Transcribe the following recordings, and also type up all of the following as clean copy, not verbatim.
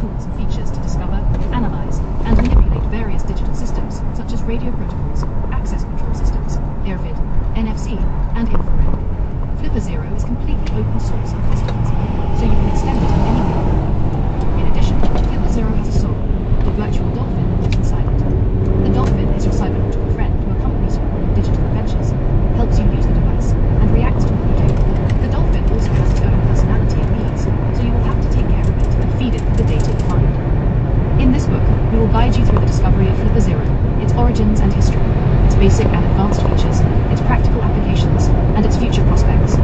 tools and features to discover, analyze, and manipulate various digital systems, such as radio protocols, access control systems, AirVid, NFC, and infrared. FlipperZero is completely open source and customizable, so you can extend it anywhere. In addition, FlipperZero has a soul, the virtual dolphin lives inside it. The dolphin is your cybernautical friend who accompanies you on your digital adventures, helps you use the device, and reacts to what you do. The dolphin also has its own personality and needs, so you will have to take care of it and feed it with the data you find. In this book, we will guide you through the discovery of FlipperZero, its origins and history, its basic and advanced features, its practical applications, and its future prospects.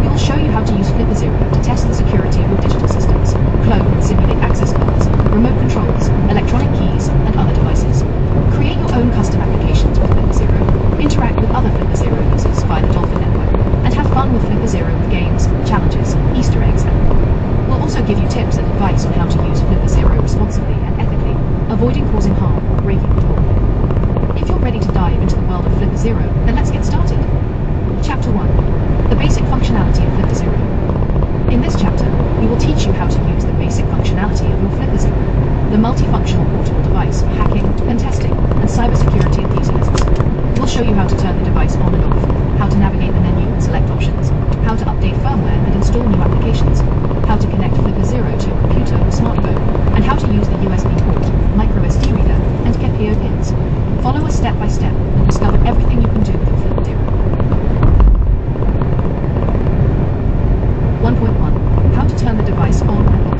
We will show you how to use FlipperZero to test the security of your digital systems, clone and simulate access cards, remote controls, electronic keys, and other devices. Create your own custom applications with FlipperZero, interact with other FlipperZero users via the Dolphin network, and have fun with FlipperZero with games, challenges, Easter eggs, and more. We'll also give you tips and advice on how to use FlipperZero responsibly and ethically, avoiding causing harm or breaking the law. If you're ready to dive into the world of FlipperZero, then let's get started. Chapter 1. The basic functionality of FlipperZero. In this chapter, we will teach you how to use the basic functionality of your FlipperZero, the multifunctional portable device for hacking, pen testing, and cybersecurity enthusiasts. We'll show you how to turn the device on and off, how to navigate the menu and select options, how to update firmware and install new applications, how to connect FlipperZero to your computer or smartphone, and how to use the USB port, microSD reader, and GPIO pins. Follow us step by step and discover everything you can do with your FlipperZero. 1.1. How to turn the device on and off.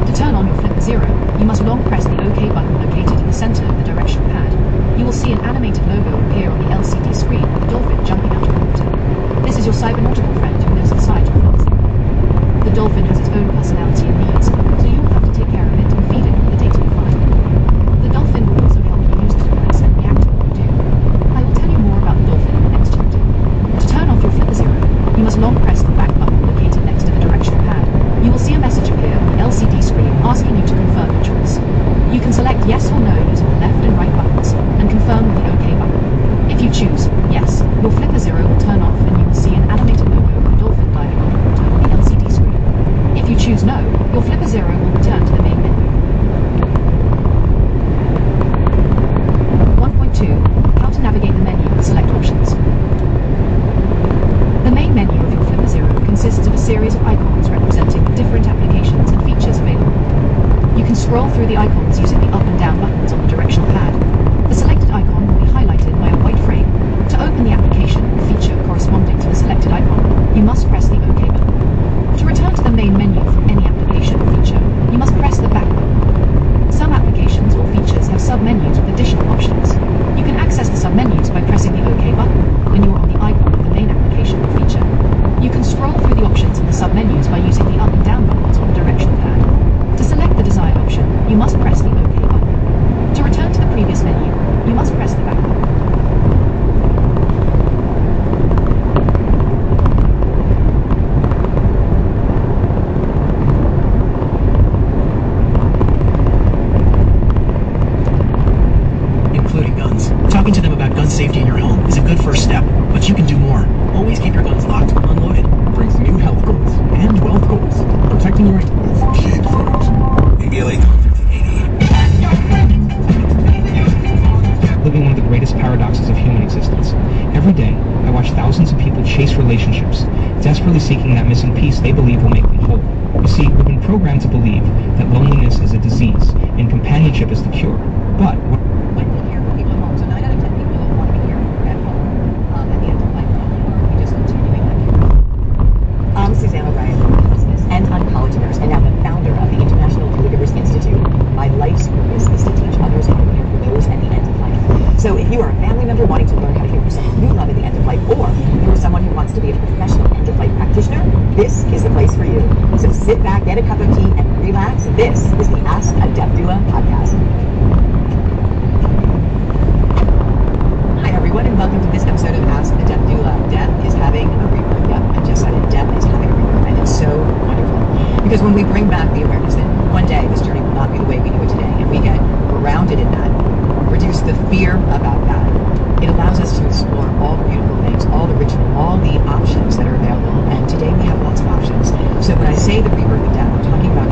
To turn on your FlipperZero, you must long press the OK button located in the center of the directional pad. You will see an animated logo appear on the LCD screen with a dolphin jumping out of the water. This is your cybernautical friend who lives inside your FlipperZero. The dolphin has its own personality and needs, so you will have to take care of it and feed it with the data you find. The dolphin will also help you use the device and react to what you do. I will tell you more about the dolphin in the next chapter. To turn off your FlipperZero, you must long press the back button located next to the directional pad. You will see a message appear on the LCD screen asking you to confirm your choice. You can select yes or no using the left and right buttons, and confirm with the OK button. If you choose yes, your FlipperZero will turn off and you will see an animated logo of the dolphin diving underwater on the LCD screen. If you choose no, your FlipperZero will return to the main menu. 1.2. How to navigate the menu and select options. The main menu of your FlipperZero consists of a series of icons representing the different applications and features available. You can scroll through the icons using the up and down buttons on the directional pad. The selected icon will be highlighted by a white frame. To open the application or feature corresponding to the selected icon, you must press the OK button. To return to the main menu from any application or feature, you must press the back button. Some applications or features have submenus with additional options. You can access the submenus by pressing the OK button when you are on the icon of the main application or feature. You can scroll through the options in the submenus by using the up and down buttons on the directional pad. To select the desired option, you must press the OK button. To return to the previous menu, you must press the back button. Including guns. Talking to them about gun safety in your home is a good first step, but you can do more. Always keep your guns locked, unloaded. Brings new health goals and wealth goals. Protecting your kid photos. ABLA 1588. Living one of the greatest paradoxes of human existence. Every day, I watch thousands of people chase relationships, desperately seeking that missing piece they believe will make them whole. You see, we've been programmed to believe that loneliness is a disease and companionship is the cure. But Like we hear from people at home, so 9 out of 10 people don't want to be here at home at the end of life. Or are we just continuing that care? I'm Suzanne O'Brien, and I'm a college nurse, and I'm the founder of the International Caregivers Institute. My life's purpose is to teach others how to care for those at the end of life. So if you are a family member wanting to learn how to care for someone you love at the end of life, or you're someone who wants to be a professional end-of-life practitioner, this is the place for you. So sit back, get a cup of tea, and relax. This is the Ask a Deaf Doula podcast. Hi everyone, and welcome to this episode of Ask a Deaf Doula. Deaf is having a rebirth. Yep, I just said it. Deaf is having a rebirth, and it's so wonderful. Because when we bring back the awareness that one day this journey will not be the way we do it today, and we get grounded in that, reduce the fear about that, it allows us to explore all the beautiful things, all the ritual, all the options that are available. And today we have lots of options. So when I say the rebirth of death, I'm talking about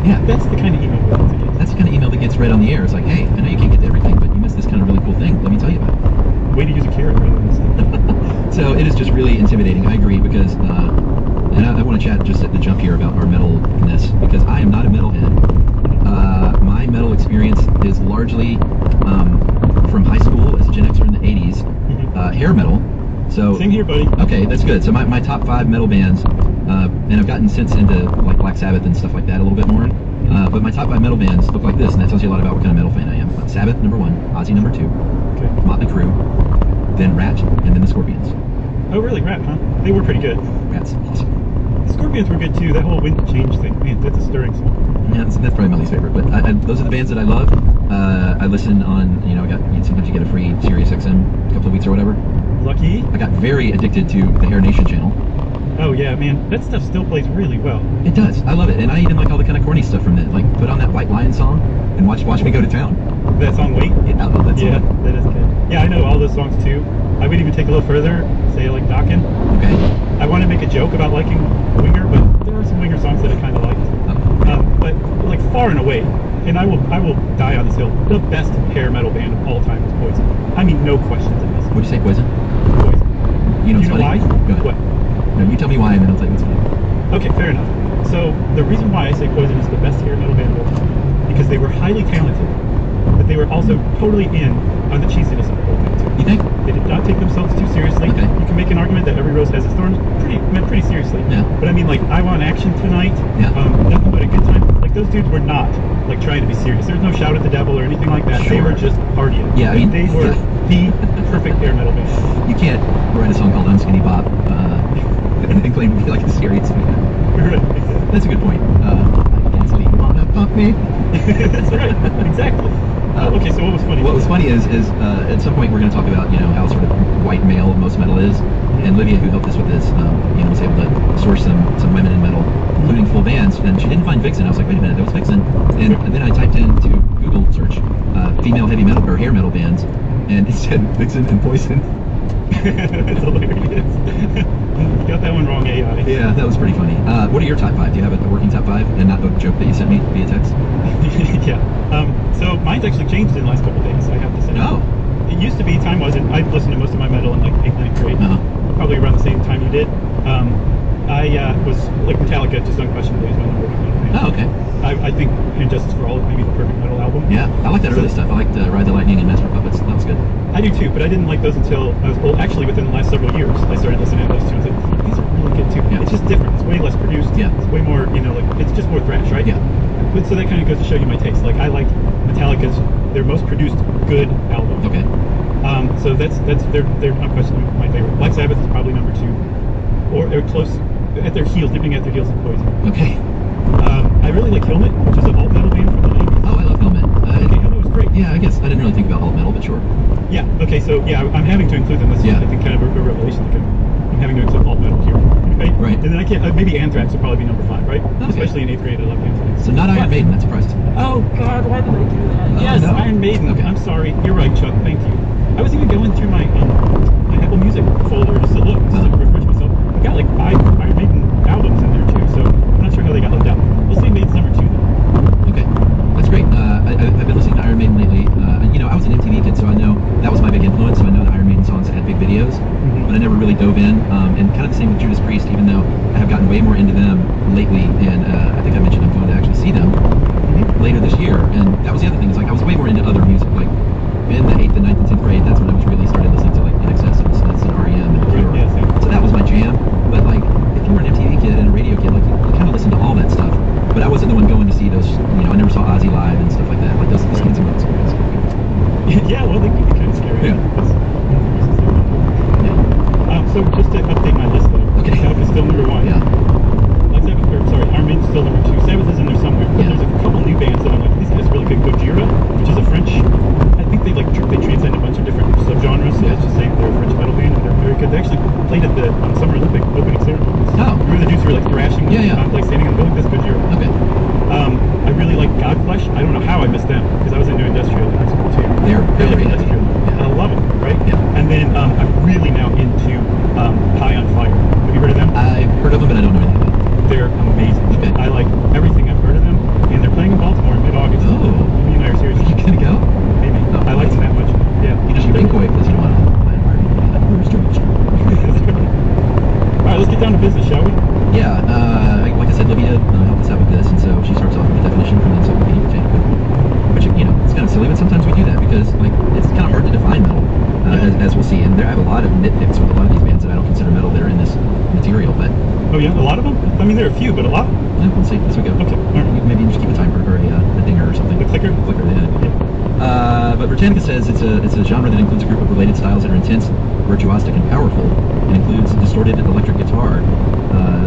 Yeah. That's the kind of email we like to get. That's the kind of email that gets read on the air. It's like, hey, I know you can't get to everything, but you missed this kind of really cool thing. Let me tell you about it. Way to use a carrot rather than a stick. So it is just really intimidating. I agree because, and I want to chat just at the jump here about our metalness because I am not a metalhead. My metal experience is largely from high school as a Gen Xer in the 80s, hair metal. So Same here, buddy. okay, that's good. So my top 5 metal bands, and I've gotten since into like Black Sabbath and stuff like that a little bit more. But my top 5 metal bands look like this, and that tells you a lot about what kind of metal fan I am. Sabbath number 1, Ozzy number 2, Okay. Motley Crue, then Rat, and then the Scorpions. Oh, really? Rat, huh? They were pretty good. Rat's awesome. The Scorpions were good too. That whole wind change thing, man, that's a stirring song. Yeah, that's probably my least favorite. But those are the bands that I love. I listen on, sometimes you get a free Sirius XM a couple of weeks or whatever. Lucky. I got very addicted to the Hair Nation channel. Oh yeah, man, that stuff still plays really well. It does. I love it, and I even like all the kind of corny stuff from it. Like put on that White Lion song and watch me go to town. That song, Wait. Yeah, I love that song. Yeah, that is good. Yeah, I know all those songs too. I would even take a little further, say like Dokken. Okay. I want to make a joke about liking Winger, but there are some Winger songs that I kind of liked. But like far and away, and I will die on this hill. The best hair metal band of all time is Poison. I mean, no questions in this. Would you say Poison? Poison. You know Do what's you know funny? why? Go ahead. What? No, you tell me why, and then I'll tell you what's funny. Okay, fair enough. So the reason why I say Poison is the best hair metal band of all time, because they were highly talented, but they were also totally in on the cheesiness of the whole thing too. You think? They did not take themselves too seriously. Okay. You can make an argument that Every Rose Has Its Thorns meant pretty seriously. Yeah. But I mean, like, I Want Action Tonight, Yeah. Nothing But a Good Time. Like, those dudes were not, like, trying to be serious. There was no Shout at the Devil or anything like that. They Sure. were just partying. Yeah, I Like, mean, they were the perfect hair metal band. You can't write a song called Unskinny Bop and claim to be like a serious fan. Right, exactly. That's a good point. Intensity, wanna pump me? That's right, exactly. Okay, so what was funny? What was funny is at some point we're going to talk about how sort of white male most metal is, and Livia, who helped us with this, was able to source some women in metal, including full bands, and she didn't find Vixen. I was like, wait a minute, that was Vixen, and then I typed into Google search female heavy metal or hair metal bands, and it said Vixen and Poison. That's hilarious. You got that one wrong, AI. Yeah, that was pretty funny. What are your top 5? Do you have a working top 5, and not the joke that you sent me via text? Yeah. So mine's actually changed in the last couple of days, I have to say. Oh. It used to be, time wasn't, I listened to most of my metal in like 8th, 9th grade, probably around the same time you did. I was like Metallica, just unquestionably is my number one metal fan. Oh, okay. I think Injustice for All is maybe the perfect metal album. Yeah, I like that early stuff. I liked Ride the Lightning and Master of Puppets. That was good. I do too, but I didn't like those until I was old. Actually, within the last several years, I started listening to those two and said, these are really good too. Yeah. It's just different. It's way less produced. Yeah. It's way more, like, it's just more thrash, right? Yeah. But so that kind of goes to show you my taste. Like, I like Metallica's, their most produced good album. Okay. So they're unquestionably my favorite. Black Sabbath is probably number 2. Or they're close, at their heels, nipping at their heels in Poison. Okay. I really like Helmet, which is an alt metal band from the 90s. Oh, I love Helmet. Okay, Helmet was great. Yeah, I guess I didn't really think about alt metal, but sure. Yeah, okay, so yeah, I'm having to include them. This is, Yeah. I think, kind of a revelation. Like I'm having to include alt metal here. Okay? Right. And then I can't, maybe Anthrax would probably be number 5, right? Okay. Especially in 8th grade, I love Anthrax. So not Iron Maiden. That surprises me. Oh, God, why did I do that? Yes, no. Iron Maiden. Okay. I'm sorry. You're right, Chuck. Thank you. I was even going through my Apple Music folder just to look, just to refresh myself. I got like 5 Iron Maiden albums in there too, so I'm not sure how they got left out. We'll say Maiden's number 2 then. Okay, that's great. I've been listening to Iron Maiden lately. I was an MTV kid, so I know that was my big influence. So I know the Iron Maiden songs had big videos, but I never really dove in. And kind of the same with Judas Priest, even though I have gotten way more into them lately. And I think I mentioned I'm going to actually see them later this year. And that was the other thing, is like I was way more into other music. Like in the 8th, and 9th, and 10th grade, that's when I was really started listening to like NXS and Smiths and REM and Cure. Yeah, same. So that was my jam. But like, if you were an MTV kid and a radio kid, like you kind of listened to all that stuff. But I wasn't the one going to see those. I never saw Ozzy live and stuff like that. Like those kids were experience. Yeah, well, they can be kind of scary. Yeah. So just to update my list though. Okay. Sabbath is still number 1. Yeah. Black Sabbath, or sorry, Iron Maiden's still number 2. Sabbath is in there somewhere. But Yeah. there's a couple new bands that I'm like, these guys are really good. Gojira, which is a French, I think they transcend a bunch of different subgenres. So let's just say they're a French metal band and they're very good. They actually played at the Summer Olympic opening ceremonies. Oh. Remember the dudes who were like thrashing Yeah, yeah. like standing on the building? That's Gojira. Okay. I really like Godflesh. I don't know how I missed them because I was into industrial in high school too. They're very heavy. industrial. Yeah. I love them, right? Yeah. And then I'm really now into High on Fire. Have you heard of them? I've heard of them, but I don't know anything about them. they're amazing. Okay. I like everything I've heard of them, and they're playing in Baltimore in mid-August. Oh. Me and I are seriously You gonna go? maybe. Oh, I like them that much. Yeah. You just, you're being coy because you don't want to my environment to be like, where's George? All right, let's get down to business, shall we? Yeah, like I said, Livia helped us out with this, and so she starts off with the definition from the Encyclopedia Britannica, which, you know, it's kind of silly, but sometimes we do that because, like, it's kind of hard to define metal, as we'll see, and I have a lot of nitpicks with a lot of these bands that I don't consider metal that are in this material, but... Oh yeah, a lot of them? I mean, there are a few, but a lot? Yeah, we'll see as we go. Okay, all right. Maybe just keep a timer or a dinger or something. The clicker? Clicker, yeah. But Britannica says it's a genre that includes a group of related styles that are intense, virtuosic, and powerful. It includes distorted electric guitar.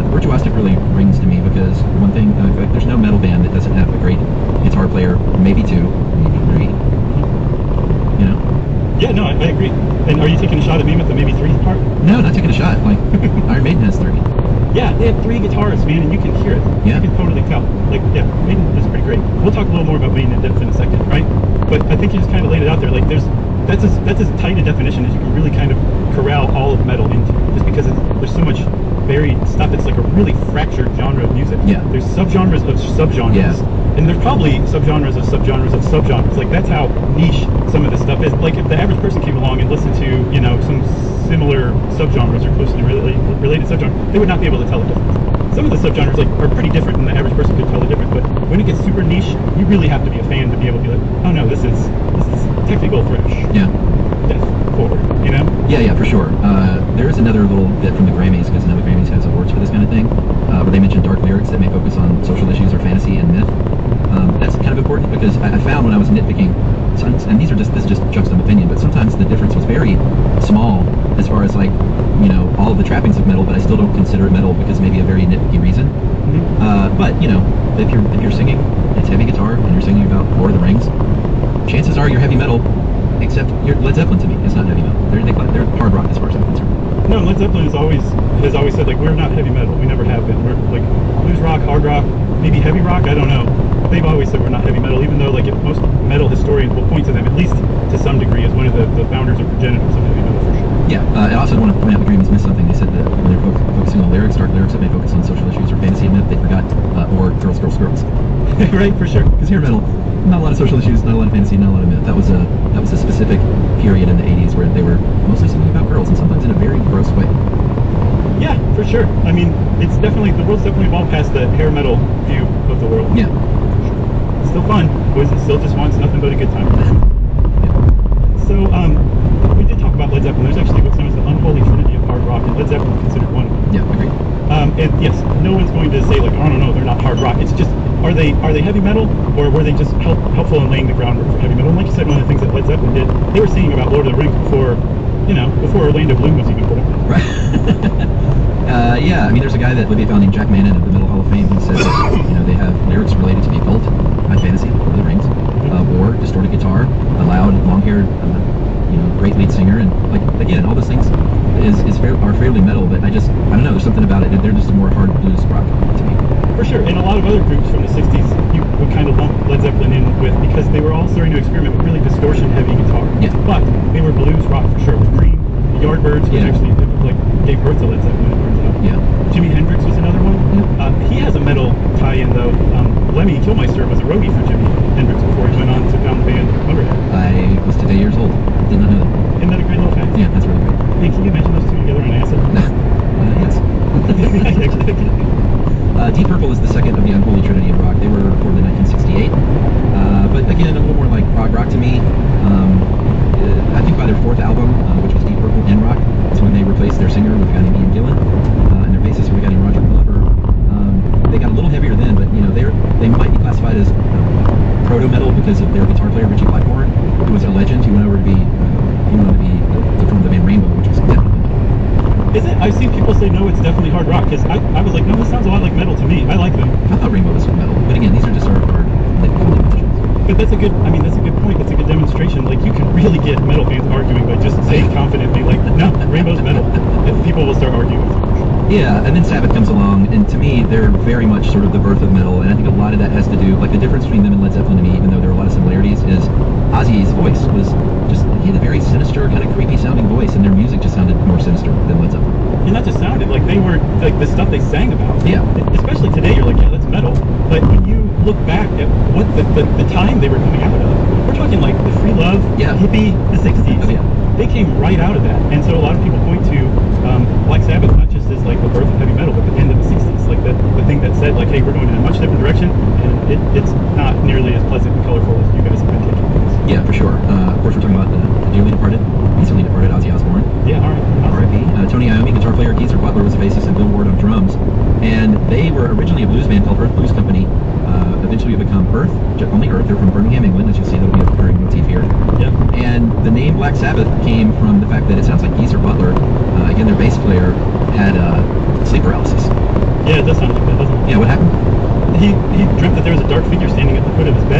Virtuosic really rings to me because one thing, there's no metal band that doesn't have a great guitar player, maybe two, maybe three. You know? Yeah, no, I agree. And are you taking a shot at me with the maybe three part? No, not taking a shot. Like, Iron Maiden has three. Yeah, they have three guitarists, man, and you can hear it. Yeah. You can totally tell. Like, yeah, Maiden is pretty great. We'll talk a little more about Maiden in depth in a second, right? But I think you just kind of laid it out there. Like, that's as tight a definition as you can really kind of corral all of metal into, just because there's so much varied stuff. It's like a really fractured genre of music. Yeah. There's subgenres of subgenres. Yeah. And there's probably subgenres of subgenres of subgenres. Like, that's how niche some of this stuff is. Like, if the average person came along and listened to, you know, some similar subgenres or closely related subgenres, they would not be able to tell the difference. Some of the subgenres, like, are pretty different, and the average person could tell the difference. But when it gets super niche, you really have to be a fan to be able to be like, oh no, this is technical thrash. Yeah. Deathcore, you know? Yeah, for sure. There is another little bit from the Grammys, because now the Grammys has awards for this kind of thing, where they mention dark lyrics that may focus on social issues or fantasy and myth. That's kind of important because I found when I was nitpicking, and this is just juxtaposed opinion, but sometimes the difference was very small as far as, like, you know, all of the trappings of metal, but I still don't consider it metal because maybe a very nitpicky reason. Mm-hmm. But, you know, if you're singing, it's heavy guitar, and you're singing about Lord of the Rings, chances are you're heavy metal. Except Led Zeppelin to me is not heavy metal. They're hard rock as far as I'm concerned. No, Led Zeppelin has always said, like, we're not heavy metal. We never have been. We're like blues rock, hard rock, maybe heavy rock. I don't know. They've always said we're not heavy metal, even though, like, if most metal historians will point to them, at least to some degree, as one of the founders or progenitors of heavy metal for sure. Yeah, I also want to point out the Grammys missed something. They said that when they're focusing on lyrics, dark lyrics that may focus on social issues or fantasy and myth, they forgot or girls. Right, for sure. Because hair metal, not a lot of social issues, not a lot of fantasy, not a lot of myth. That was a specific period in the 80s where they were mostly singing about girls, and sometimes in a very gross way. Yeah, for sure. I mean, it's definitely, the world's definitely evolved past the hair metal view of the world. Yeah. It's still fun. Boys, it still just wants nothing but a good time. So, we did talk about Led Zeppelin. There's actually what's known as the unholy trinity of hard rock, and Led Zeppelin is considered one. Yeah, agreed. And yes, no one's going to say, like, oh no, they're not hard rock. It's just, are they heavy metal, or were they just helpful in laying the groundwork for heavy metal? And like you said, one of the things that Led Zeppelin did, they were singing about Lord of the Rings before Orlando Bloom was even put up. Right. Yeah, I mean, there's a guy that Libya found named Jack Mannon of the Metal Hall of Fame. He says that, you know, they have lyrics related to the occult, high fantasy, Lord of the Rings, war, distorted guitar, a loud, long-haired, great lead singer, and, like, again, all those things are fairly metal, but I don't know, there's something about it. They're just more hard blues rock to me. For sure, and a lot of other groups from the 60s you would kind of lump Led Zeppelin in with, because they were all starting to experiment with really distortion-heavy guitar. Yeah. But they were blues rock for sure. With Green, the Yardbirds, which actually gave birth to Led Zeppelin, it turns out. Yeah. Jimi Hendrix was another one. Yeah. He has a metal tie-in, though. Lemmy Kilmister was a roadie for Jimi Hendrix before he went on to found the band Motorhead. I was today years old. Did not know that. Isn't that a great little fact? Yeah, that's really great. Hey, can you imagine those two together on acid? Yes. Deep Purple is the second of the unholy trinity of rock. They were recorded in 1968. But again, a little more like prog rock to me. I think by their fourth album, which was Deep Purple in rock, is when they replaced their singer with a guy named Ian Gillan, and their bassist with a guy named Roger Glover. They got a little heavier then, but, you know, they might be classified as proto metal because of their guitar player Richie Blackmore, who was a legend. He went over to be to form the band Rainbow, which was definitely metal. Is it? I've seen people say no, it's definitely hard rock, because I was like, no, this sounds a lot like metal to me. I like them. I thought Rainbow was metal, but again, these are just our definitions. But that's a good point. That's a good demonstration. Like, you can really get metal fans arguing by just saying confidently, like, no, Rainbow's metal. And people will start arguing. Yeah, and then Sabbath comes along, and to me, they're very much sort of the birth of metal, and I think a lot of that has to do, like, the difference between them and Led Zeppelin to me, even though there are a lot of similarities, is Ozzy's voice was just, he had a very sinister, kind of creepy sounding voice, and their music just sounded more sinister than Led Zeppelin. and not just sounded like they were like the stuff they sang about. Yeah. Especially today, you're like, yeah, that's metal. But when you look back at what the time they were coming out of, we're talking like the free love, hippie, the 60s. Oh, yeah. They came right out of that. And so a lot of people point to Black Sabbath not just as like the birth of heavy metal, but the end of the 60s, like the thing that said like, hey, we're going in a much different direction, and it's not nearly as pleasant and colorful as you guys have been taking things. Yeah, for sure. Of course, we're talking about the dearly departed, recently departed Ozzy Osbourne. Yeah, all right. R.I.P. Tony Iommi, guitar player. Geezer Butler was the bassist, and Bill Ward on drums. And they were originally a blues band called Earth Blues Company. Eventually we become Earth, only Earth. They're from Birmingham, England, as you'll see. That'll be a recurring motif here. Yep. And the name Black Sabbath came from the fact that it sounds like Geezer Butler, again, their bass player, had sleep paralysis. Yeah, it does sound like that, doesn't it? Yeah, what happened? He dreamt that there was a dark figure standing at the foot of his bed,